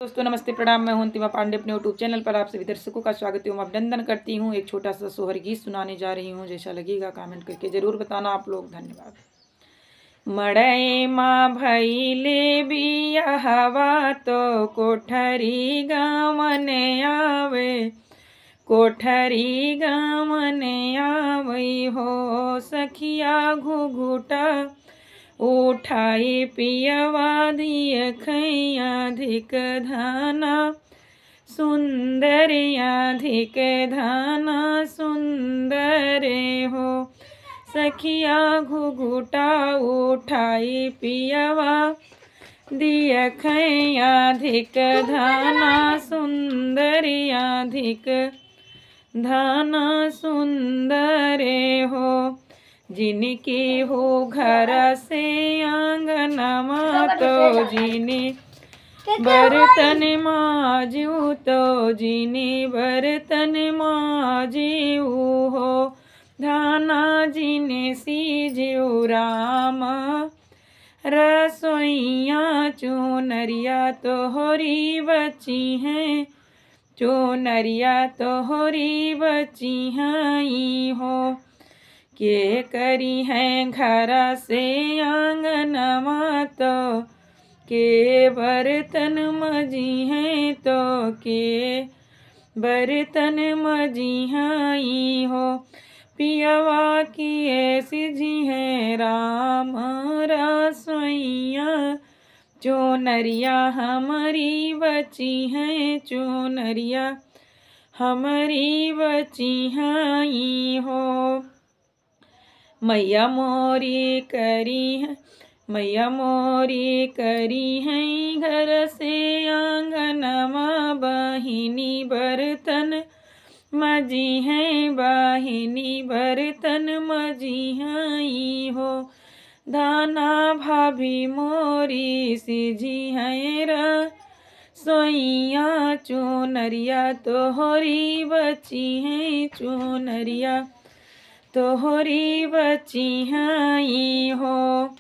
दोस्तों नमस्ते प्रणाम। मैं हूं अंतिमा पांडे अपने यूट्यूब चैनल पर आप सभी दर्शकों का स्वागत एवं अभिनंदन करती हूं। एक छोटा सा सोहर गीत सुनाने जा रही हूं। जैसा लगेगा कमेंट करके जरूर बताना आप लोग। धन्यवाद। मड़ई माँ भैले बियाहवा तो कोठरी गावने आवे, कोठरी गावने आवई हो सखिया घुघुटा उठाई पियवा दिय खैया अधिक धाना सुंदर अधिक धाना सुंदर हो सखिया घुघुटा उठाई पियवा दिय खैया अधिक धाना सुंदर अधिक धाना सुंदर हो। जिनकी हो घर से आंगनमा तो जिने बर्तन माजू तो जिने बर्तन माजू हो धाना जिने सीजू राम रसोइया चुनरिया तोहरी बची हैं, चुनरिया तोहरी बची हैं हो। के करी हैं घर से आंगनमा तो के बर्तन मजी हैं तो के बर्तन मजी हैं हो। पियवा की ऐसी जी है राम रसोइया चुनरिया हमारी बची हैं, चुनरिया हमारी बची हैं हो। मैया मोरी करी है, मैया मोरी करी है घर से आंगनमा बहिनी बर्तन मजी हैं, बहिनी बर्तन मजी हैं हो। धाना भाभी मोरी सिजी है रसोइया चुनरिया तोहरी बची हैं, चुनरिया तोहरी बची हैं हो।